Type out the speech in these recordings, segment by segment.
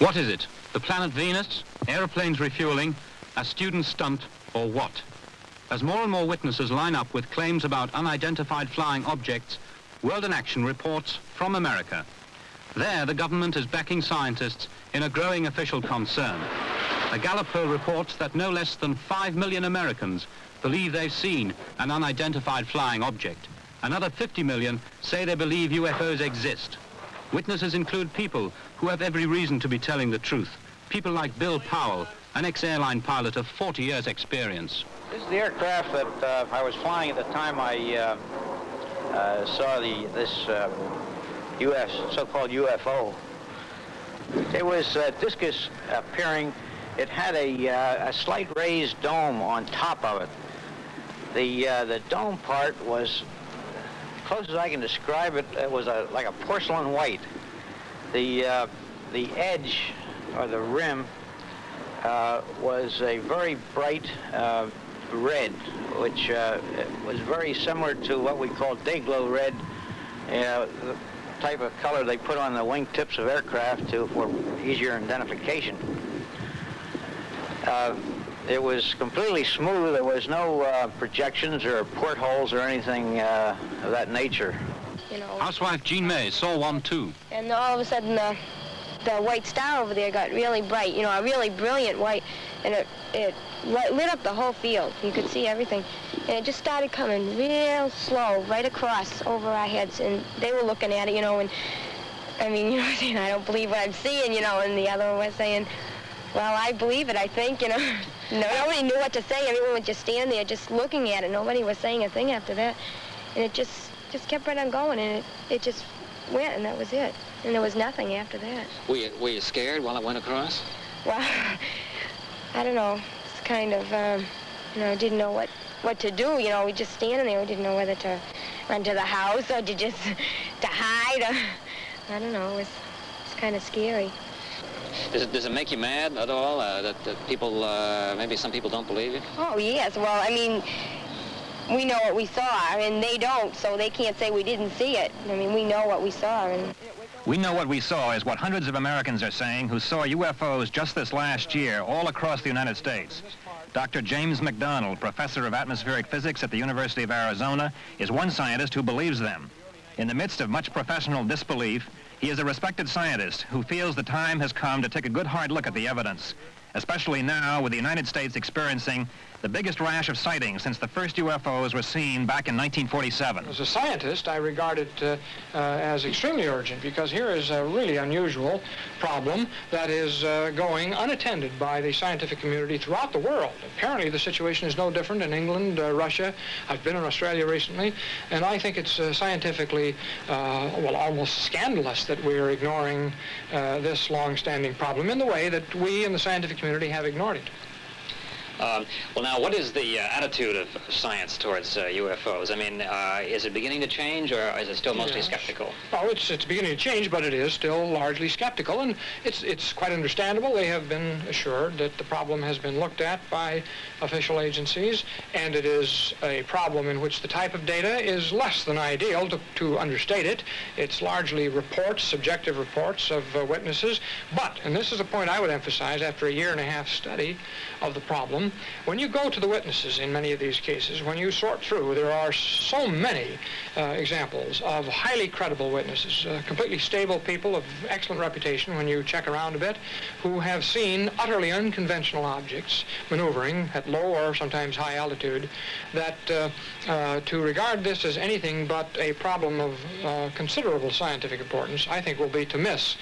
What is it? The planet Venus? Aeroplanes refueling? A student stunt? Or what? As more and more witnesses line up with claims about unidentified flying objects, World in Action reports from America. There, the government is backing scientists in a growing official concern. A Gallup poll reports that no less than 5 million Americans believe they've seen an unidentified flying object. Another 50 million say they believe UFOs exist. Witnesses include people who have every reason to be telling the truth. People like Bill Powell, an ex-airline pilot of 40 years' experience. This is the aircraft that I was flying at the time I saw this so-called UFO. It was discus appearing. It had a slight raised dome on top of it. The dome part was, close as I can describe it, it was like a porcelain white. The edge, or the rim, was a very bright red, which was very similar to what we call day-glow red, the type of color they put on the wingtips of aircraft for easier identification. It was completely smooth. There was no projections or portholes or anything of that nature. You know, Housewife Jean May saw one too. And all of a sudden the white star over there got really bright, you know, a really brilliant white, and it lit up the whole field. You could see everything. And it just started coming real slow right across over our heads, and they were looking at it, you know, and I mean, you know, saying, I don't believe what I'm seeing, you know, and the other one was saying, well, I believe it, I think, you know. Nobody knew what to say. Everyone was just standing there just looking at it. Nobody was saying a thing after that. And it just kept right on going, and it just went, and that was it. And there was nothing after that. Were you scared while it went across? Well, I don't know. It's kind of, you know, didn't know what to do. You know, we just standing there. We didn't know whether to run to the house or to just to hide. Or, I don't know. It's kind of scary. Does it make you mad at all that people, maybe some people don't believe you? Oh, yes. Well, I mean, we know what we saw, and they don't, so they can't say we didn't see it. I mean, we know what we saw. And We know what we saw is what hundreds of Americans are saying who saw UFOs just this last year all across the United States. Dr. James McDonald, professor of atmospheric physics at the University of Arizona, is one scientist who believes them. In the midst of much professional disbelief, he is a respected scientist who feels the time has come to take a good hard look at the evidence, especially now with the United States experiencing the biggest rash of sightings since the first UFOs were seen back in 1947. As a scientist, I regard it as extremely urgent, because here is a really unusual problem that is going unattended by the scientific community throughout the world. Apparently the situation is no different in England, Russia. I've been in Australia recently, and I think it's scientifically, well, almost scandalous that we're ignoring this long-standing problem in the way that we in the scientific community have ignored it. Well, now, what is the attitude of science towards UFOs? I mean, is it beginning to change, or is it still mostly skeptical? Oh, it's beginning to change, but it is still largely skeptical, and it's quite understandable. They have been assured that the problem has been looked at by official agencies, and it is a problem in which the type of data is less than ideal, to understate it. It's largely reports, subjective reports of witnesses, but, and this is a point I would emphasize after a year-and-a-half study of the problem, when you go to the witnesses in many of these cases, when you sort through, there are so many examples of highly credible witnesses, completely stable people of excellent reputation when you check around a bit, who have seen utterly unconventional objects maneuvering at low or sometimes high altitude, that to regard this as anything but a problem of considerable scientific importance, I think will be to miss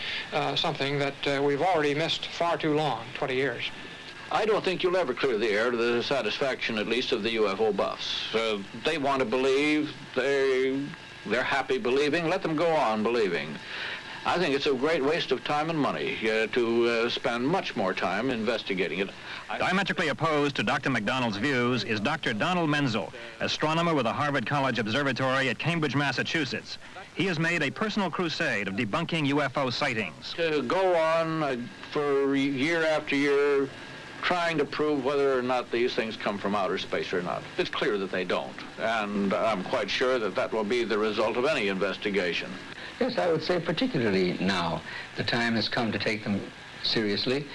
something that we've already missed far too long, 20 years. I don't think you'll ever clear the air to the satisfaction, at least, of the UFO buffs. They want to believe, they're happy believing, let them go on believing. I think it's a great waste of time and money to spend much more time investigating it. Diametrically opposed to Dr. McDonald's views is Dr. Donald Menzel, astronomer with the Harvard College Observatory at Cambridge, Massachusetts. He has made a personal crusade of debunking UFO sightings. To go on for year after year trying to prove whether or not these things come from outer space or not. It's clear that they don't, and I'm quite sure that that will be the result of any investigation. Yes, I would say particularly now, the time has come to take them seriously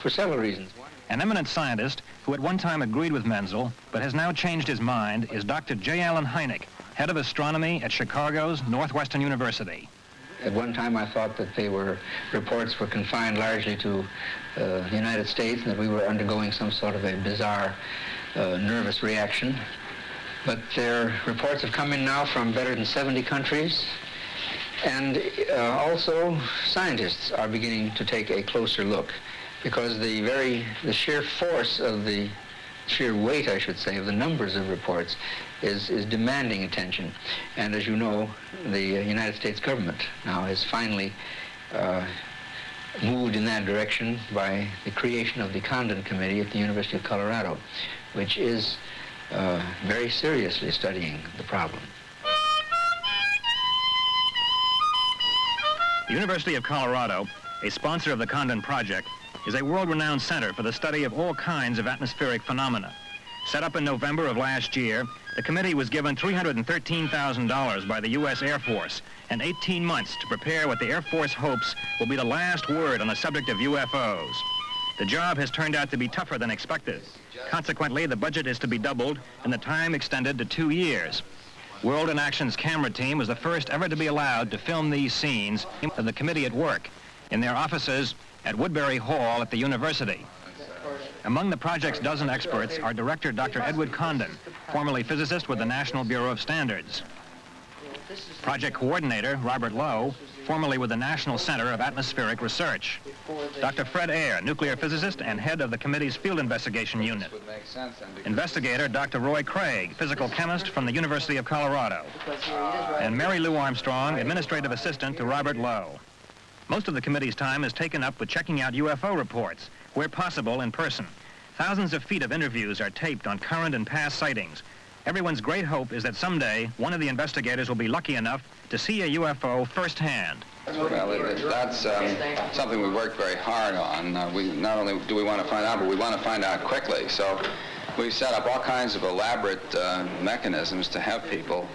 for several reasons. An eminent scientist who at one time agreed with Menzel but has now changed his mind is Dr. J. Allen Hynek, head of astronomy at Chicago's Northwestern University. At one time I thought that reports were confined largely to the United States and that we were undergoing some sort of a bizarre nervous reaction. But their reports have come in now from better than 70 countries. And also scientists are beginning to take a closer look, because the sheer force of the sheer weight, I should say, of the numbers of reports is demanding attention. And as you know, the United States government now has finally moved in that direction by the creation of the Condon Committee at the University of Colorado, which is very seriously studying the problem. The University of Colorado, a sponsor of the Condon Project, is a world-renowned center for the study of all kinds of atmospheric phenomena. Set up in November of last year, the committee was given $313,000 by the U.S. Air Force and 18 months to prepare what the Air Force hopes will be the last word on the subject of UFOs. The job has turned out to be tougher than expected. Consequently, the budget is to be doubled and the time extended to 2 years. World in Action's camera team was the first ever to be allowed to film these scenes of the committee at work in their offices at Woodbury Hall at the university. Among the project's dozen experts are Director Dr. Edward Condon, formerly physicist with the National Bureau of Standards. Project Coordinator Robert Lowe, formerly with the National Center of Atmospheric Research. Dr. Fred Ayer, nuclear physicist and head of the committee's Field Investigation Unit. Investigator Dr. Roy Craig, physical chemist from the University of Colorado. And Mary Lou Armstrong, administrative assistant to Robert Lowe. Most of the committee's time is taken up with checking out UFO reports, where possible in person. Thousands of feet of interviews are taped on current and past sightings. Everyone's great hope is that someday one of the investigators will be lucky enough to see a UFO firsthand. Well, that's something we worked very hard on. We not only do we want to find out, but we want to find out quickly. So we set up all kinds of elaborate mechanisms to have people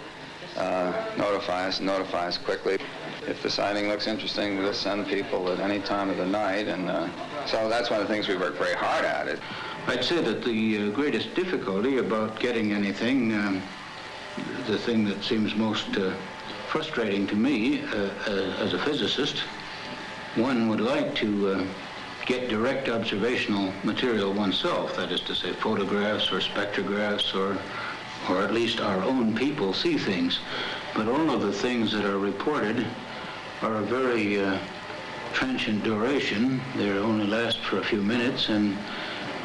notify us quickly. If the sighting looks interesting, we'll send people at any time of the night, and so that's one of the things we work very hard at. I'd say that the greatest difficulty about getting anything, the thing that seems most frustrating to me as a physicist, one would like to get direct observational material oneself, that is to say photographs or spectrographs, or at least our own people see things. But all of the things that are reported are a very transient duration. They only last for a few minutes, and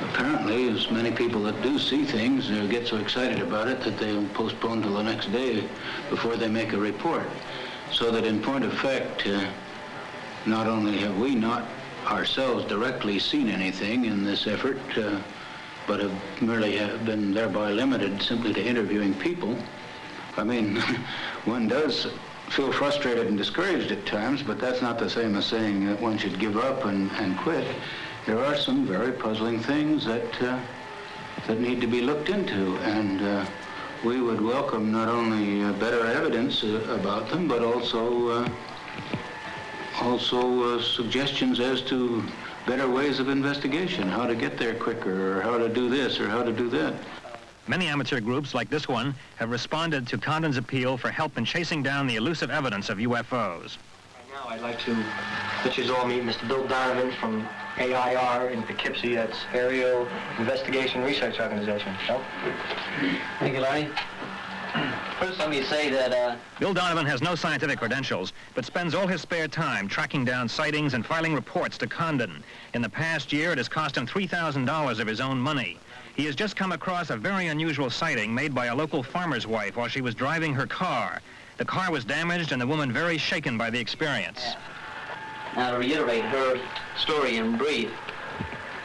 apparently as many people that do see things get so excited about it that they'll postpone till the next day before they make a report. So that in point of fact, not only have we not ourselves directly seen anything in this effort, but have merely been thereby limited simply to interviewing people. I mean, one does feel frustrated and discouraged at times, but that's not the same as saying that one should give up and quit. There are some very puzzling things that need to be looked into, and we would welcome not only better evidence about them, but also suggestions as to better ways of investigation, how to get there quicker, or how to do this, or how to do that. Many amateur groups like this one have responded to Condon's appeal for help in chasing down the elusive evidence of UFOs. Right now I'd like to let you all meet Mr. Bill Donovan from AIR in Poughkeepsie. That's Aerial Investigation Research Organization. Bill? Thank you, Larry. First, let me say that... Bill Donovan has no scientific credentials, but spends all his spare time tracking down sightings and filing reports to Condon. In the past year, it has cost him $3,000 of his own money. He has just come across a very unusual sighting made by a local farmer's wife while she was driving her car. The car was damaged and the woman very shaken by the experience. Now, to reiterate her story in brief,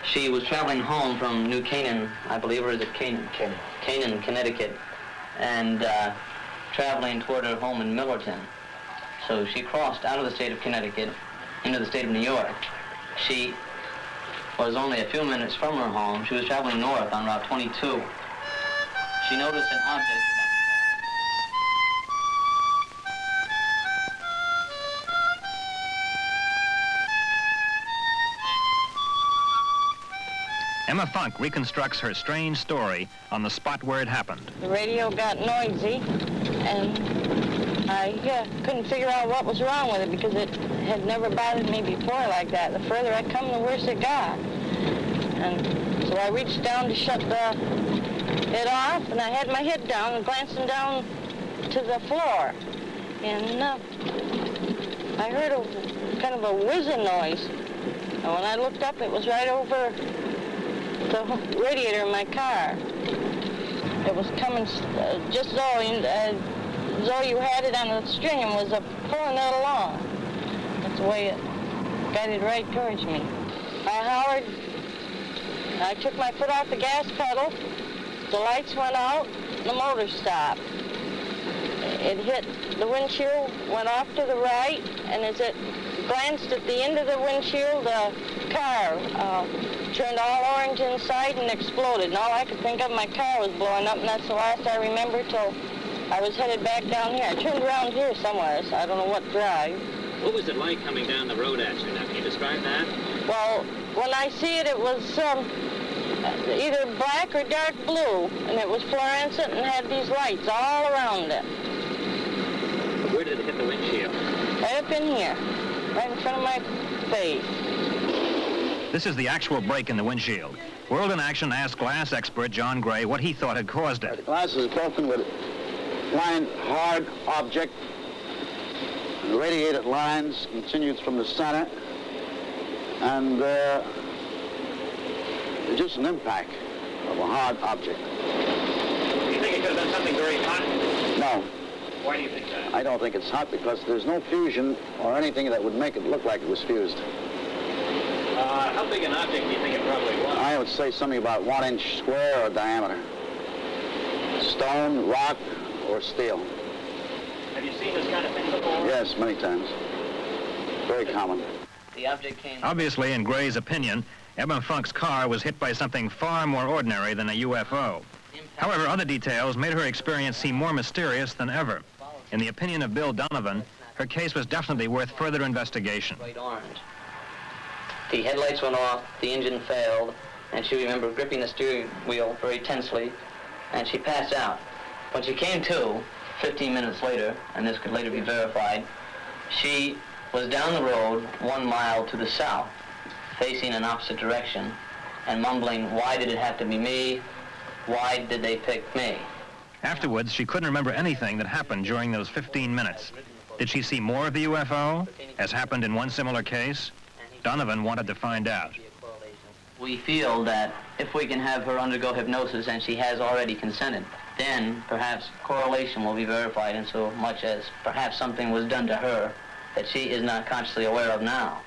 she was traveling home from New Canaan, I believe, or is it Canaan? Canaan, Connecticut, and traveling toward her home in Millerton. So she crossed out of the state of Connecticut into the state of New York. She was only a few minutes from her home. She was traveling north on Route 22. She noticed an object. Emma Funk reconstructs her strange story on the spot where it happened. The radio got noisy, and I couldn't figure out what was wrong with it because it had never bothered me before like that. The further I come, the worse it got. And so I reached down to shut it off, and I had my head down and glancing down to the floor. And I heard a kind of a whizzing noise. And when I looked up, it was right over the radiator in my car. It was coming just as though you had it on a string and was pulling it along. That's the way it guided right towards me. I hollered. I took my foot off the gas pedal. The lights went out. The motor stopped. It hit the windshield, went off to the right, and as it glanced at the end of the windshield, the car turned all orange inside and exploded. And all I could think of, my car was blowing up, and that's the last I remember till I was headed back down here. I turned around here somewhere, so I don't know what drive. What was it like coming down the road at you? Now, can you describe that? Well, when I see it, it was either black or dark blue, and it was fluorescent and had these lights all around it. Where did it hit the windshield? Right up in here, right in front of my face. This is the actual break in the windshield. World in Action asked glass expert John Gray what he thought had caused it. The glass is broken with fine, hard object. The radiated lines continued from the center, and it's just an impact of a hard object. Do you think it could have been something very hot? No. Why do you think that? I don't think it's hot because there's no fusion or anything that would make it look like it was fused. How big an object do you think it probably was? I would say something about 1 inch square or diameter. Stone, rock, or steel. Have you seen this kind of thing before? Yes, many times. Very common. The object came... Obviously, in Gray's opinion, Emma Funk's car was hit by something far more ordinary than a UFO. However, other details made her experience seem more mysterious than ever. In the opinion of Bill Donovan, her case was definitely worth further investigation. Bright orange. The headlights went off, the engine failed, and she remembered gripping the steering wheel very tensely, and she passed out. When she came to, 15 minutes later, and this could later be verified, she was down the road 1 mile to the south, facing an opposite direction, and mumbling, "Why did it have to be me? Why did they pick me?" Afterwards, she couldn't remember anything that happened during those 15 minutes. Did she see more of the UFO, as happened in one similar case? Donovan wanted to find out. We feel that if we can have her undergo hypnosis, and she has already consented, then perhaps correlation will be verified in so much as perhaps something was done to her that she is not consciously aware of now.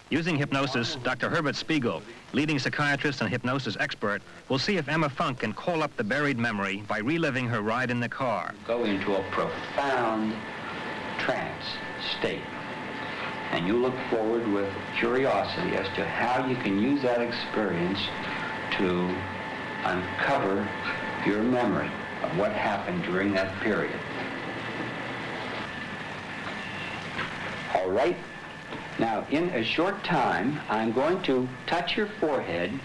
Using hypnosis, Dr. Herbert Spiegel, leading psychiatrist and hypnosis expert, will see if Emma Funk can call up the buried memory by reliving her ride in the car. Go into a profound trance state, and you look forward with curiosity as to how you can use that experience to uncover your memory of what happened during that period. All right? Now, in a short time, I'm going to touch your forehead,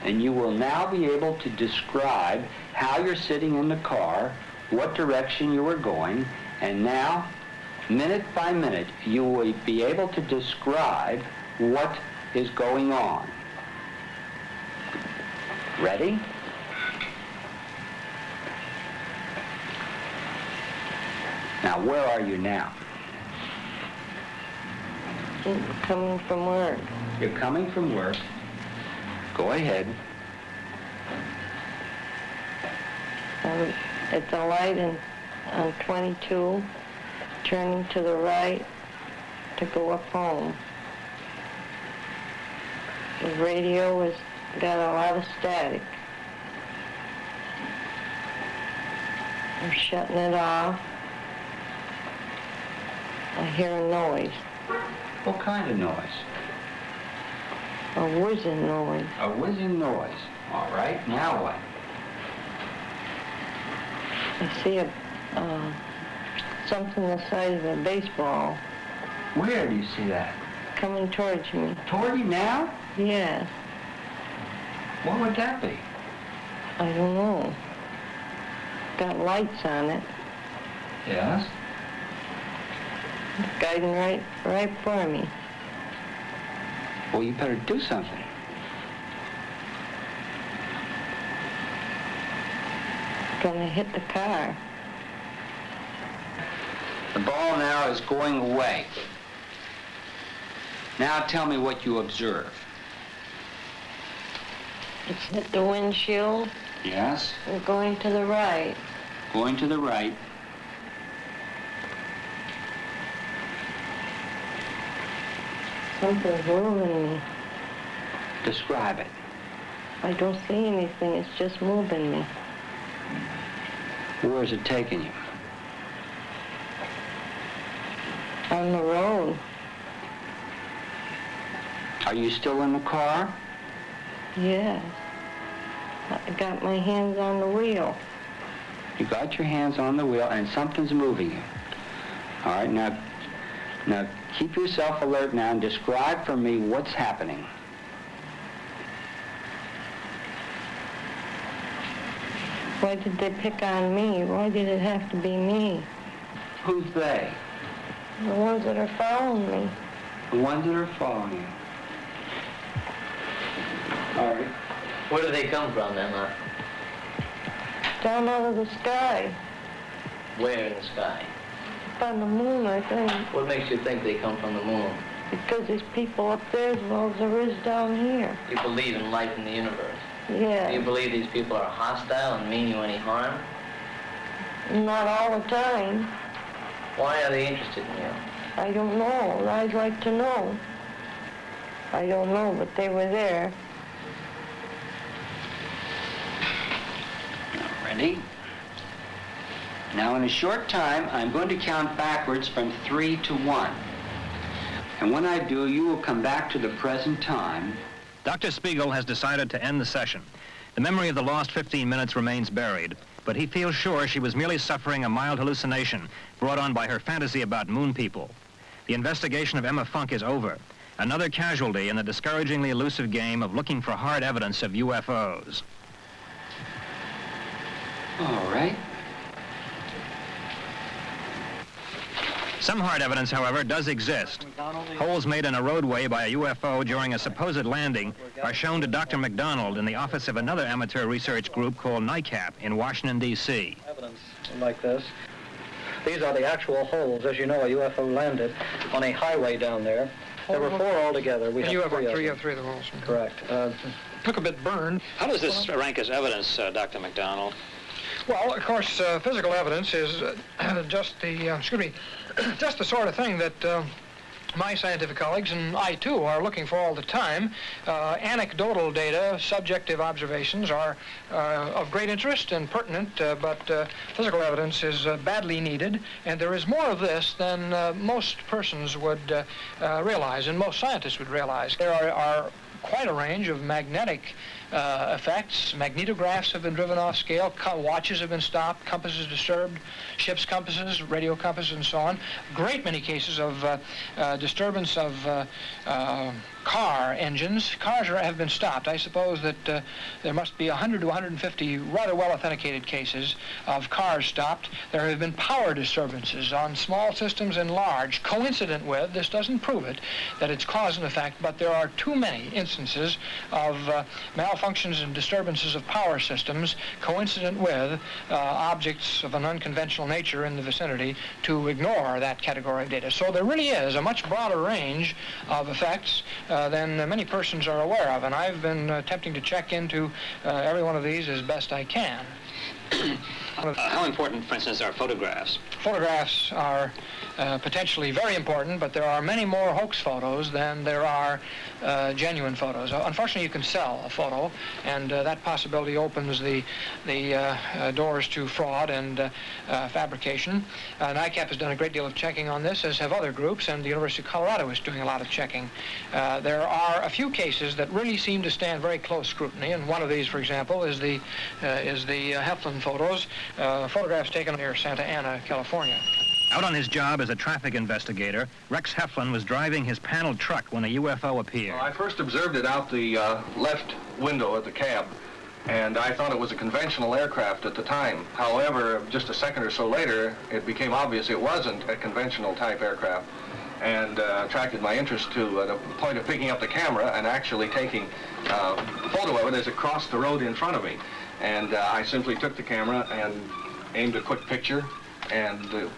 and you will now be able to describe how you're sitting in the car, what direction you were going, and now, minute by minute, you will be able to describe what is going on. Ready? Now, where are you now? Coming from work. You're coming from work. Go ahead. It's a light on 22, turning to the right to go up home. The radio has got a lot of static. I'm shutting it off. I hear a noise. What kind of noise? A whizzing noise. A whizzing noise. All right, now what? I see something the size of a baseball. Where do you see that? Coming towards me. Toward you now? Yes. What would that be? I don't know. Got lights on it. Yes? It's guiding right for me. Well, you better do something. Gonna hit the car. The ball now is going away. Now tell me what you observe. It's hit the windshield. Yes? We're going to the right. Going to the right. Something's moving me. Describe it. I don't see anything. It's just moving me. Where is it taking you? On the road. Are you still in the car? Yes. I got my hands on the wheel. You got your hands on the wheel and something's moving you. All right, now keep yourself alert now and describe for me what's happening. Why did they pick on me? Why did it have to be me? Who's they? The ones that are following me. The ones that are following you. All right. Where do they come from, Emma? Down out of the sky. Where in the sky? Up on the moon, I think. What makes you think they come from the moon? Because there's people up there as well as there is down here. You believe in life in the universe? Yeah. Do you believe these people are hostile and mean you any harm? Not all the time. Why are they interested in you? I don't know. I'd like to know. I don't know, but they were there. Ready? Now, in a short time, I'm going to count backwards from 3 to 1. And when I do, you will come back to the present time. Dr. Spiegel has decided to end the session. The memory of the lost 15 minutes remains buried, but he feels sure she was merely suffering a mild hallucination brought on by her fantasy about moon people. The investigation of Emma Funk is over. Another casualty in the discouragingly elusive game of looking for hard evidence of UFOs. All right. Some hard evidence, however, does exist. Holes made in a roadway by a UFO during a supposed landing are shown to Dr. McDonald in the office of another amateur research group called NICAP in Washington, D.C. Evidence like this. These are the actual holes. As you know, a UFO landed on a highway down there. There were 4 altogether. We have three of the holes. Correct. Took a bit burned. How does this rank as evidence, Dr. McDonald? Well, of course, physical evidence is just the just the sort of thing that my scientific colleagues and I too are looking for all the time. Anecdotal data, subjective observations are of great interest and pertinent, but physical evidence is badly needed, and there is more of this than most persons would realize, and most scientists would realize. There are quite a range of magnetic effects. Magnetographs have been driven off scale, watches have been stopped, compasses disturbed, ship's compasses, radio compasses, and so on. Great many cases of disturbance of car engines. Cars have been stopped. I suppose that there must be 100 to 150 rather well-authenticated cases of cars stopped. There have been power disturbances on small systems and large, coincident with, this doesn't prove it, that it's cause and effect, but there are too many instances of malfunctions and disturbances of power systems coincident with objects of an unconventional nature in the vicinity to ignore that category of data. So there really is a much broader range of effects than many persons are aware of, and I've been attempting to check into every one of these as best I can. How important, for instance, are photographs? Photographs are potentially very important, but there are many more hoax photos than there are genuine photos. Unfortunately, you can sell a photo, and that possibility opens the doors to fraud and fabrication. NICAP has done a great deal of checking on this, as have other groups, and the University of Colorado is doing a lot of checking. There are a few cases that really seem to stand very close scrutiny, and one of these, for example, is the Heflin photos, photographs taken near Santa Ana, California. Out on his job as a traffic investigator, Rex Heflin was driving his paneled truck when a UFO appeared. I first observed it out the left window of the cab, and I thought it was a conventional aircraft at the time. However, just a second or so later, it became obvious it wasn't a conventional type aircraft, and attracted my interest to the point of picking up the camera and actually taking a photo of it as it crossed the road in front of me. And I simply took the camera and aimed a quick picture, and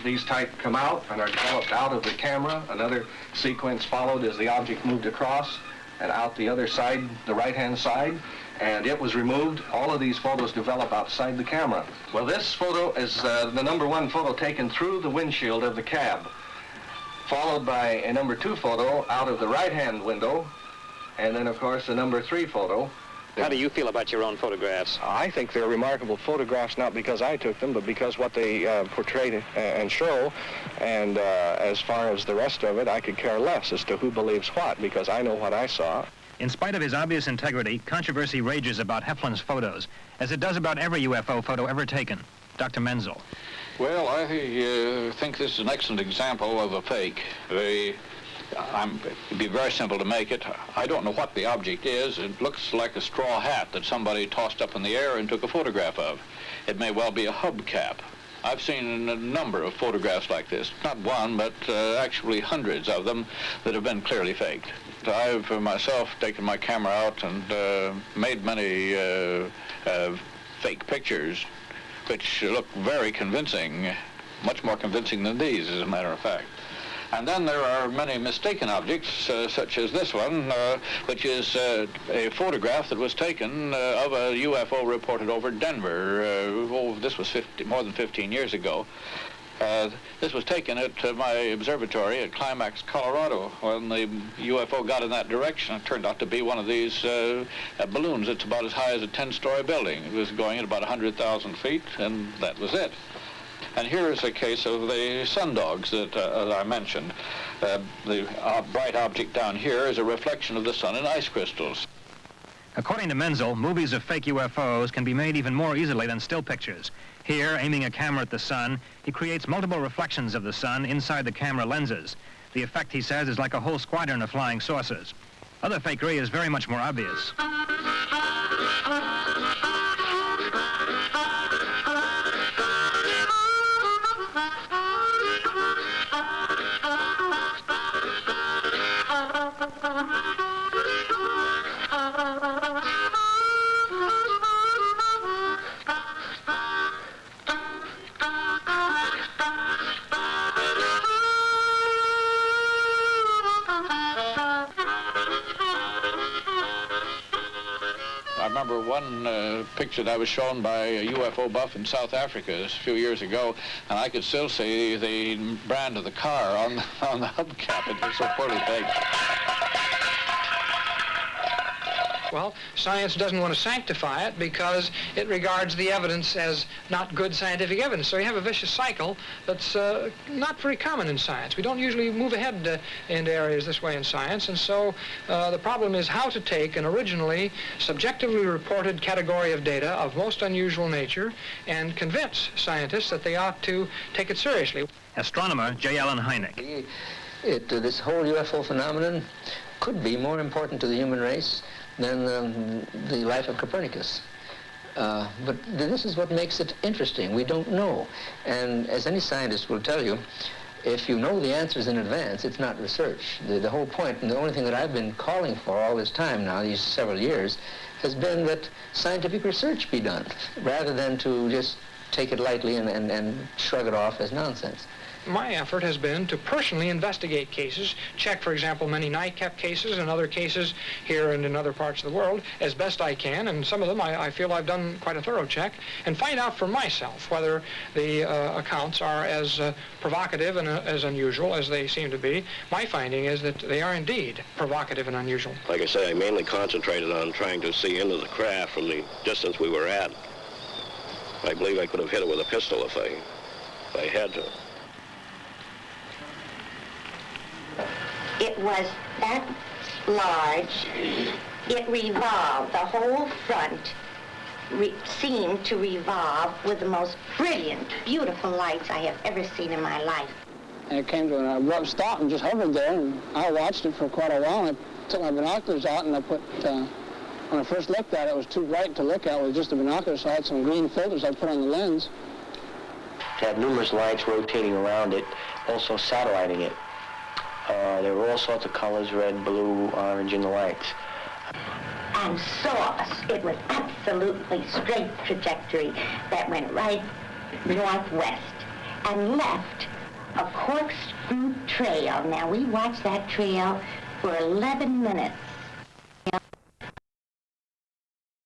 these type come out and are developed out of the camera. Another sequence followed as the object moved across and out the other side, the right-hand side, and it was removed. All of these photos develop outside the camera. Well, this photo is the #1 photo taken through the windshield of the cab, followed by a #2 photo out of the right-hand window, and then, of course, a #3 photo. How do you feel about your own photographs? I think they're remarkable photographs, not because I took them, but because what they portray and show. And as far as the rest of it, I could care less as to who believes what, because I know what I saw. In spite of his obvious integrity, controversy rages about Heflin's photos, as it does about every UFO photo ever taken. Dr. Menzel. Well, I think this is an excellent example of a fake. It'd be very simple to make it. I don't know what the object is. It looks like a straw hat that somebody tossed up in the air and took a photograph of. It may well be a hubcap. I've seen a number of photographs like this. Not one, but actually hundreds of them that have been clearly faked. I've myself taken my camera out and made many fake pictures which look very convincing, much more convincing than these, as a matter of fact. And then there are many mistaken objects, such as this one, which is a photograph that was taken of a UFO reported over Denver. This was more than 15 years ago. This was taken at my observatory at Climax, Colorado. When the UFO got in that direction, it turned out to be one of these balloons. It's about as high as a 10-story building. It was going at about 100,000 feet, and that was it. And here is a case of the sundogs that, as I mentioned. The bright object down here is a reflection of the sun in ice crystals. According to Menzel, movies of fake UFOs can be made even more easily than still pictures. Here, aiming a camera at the sun, he creates multiple reflections of the sun inside the camera lenses. The effect, he says, is like a whole squadron of flying saucers. Other fakery is very much more obvious. I remember one picture that I was shown by a UFO buff in South Africa a few years ago, and I could still see the brand of the car on the hubcap. It was so poorly faked. Well, science doesn't want to sanctify it because it regards the evidence as not good scientific evidence. So you have a vicious cycle that's not very common in science. We don't usually move ahead into areas this way in science. And so the problem is how to take an originally subjectively reported category of data of most unusual nature and convince scientists that they ought to take it seriously. Astronomer J. Allen Hynek. This whole UFO phenomenon could be more important to the human race than the life of Copernicus. But this is what makes it interesting. We don't know. And as any scientist will tell you, if you know the answers in advance, it's not research. The whole point, and the only thing that I've been calling for all this time now, these several years, has been that scientific research be done, rather than to just take it lightly and shrug it off as nonsense. My effort has been to personally investigate cases, check, for example, many NICAP cases and other cases here and in other parts of the world as best I can, and some of them I feel I've done quite a thorough check, and find out for myself whether the accounts are as provocative and as unusual as they seem to be. My finding is that they are indeed provocative and unusual. Like I say, I mainly concentrated on trying to see into the craft from the distance we were at. I believe I could have hit it with a pistol if I had to. It was that large. It revolved. The whole front seemed to revolve with the most brilliant, beautiful lights I have ever seen in my life. And it came to an abrupt stop and just hovered there, and I watched it for quite a while, and I took my binoculars out, and I put, when I first looked at it, it was too bright to look at with just the binoculars, so I had some green filters I put on the lens. It had numerous lights rotating around it, also satelliting it. There were all sorts of colors, red, blue, orange in the lights. And saw us. It was absolutely straight trajectory that went right northwest and left a corkscrew trail. Now, we watched that trail for 11 minutes.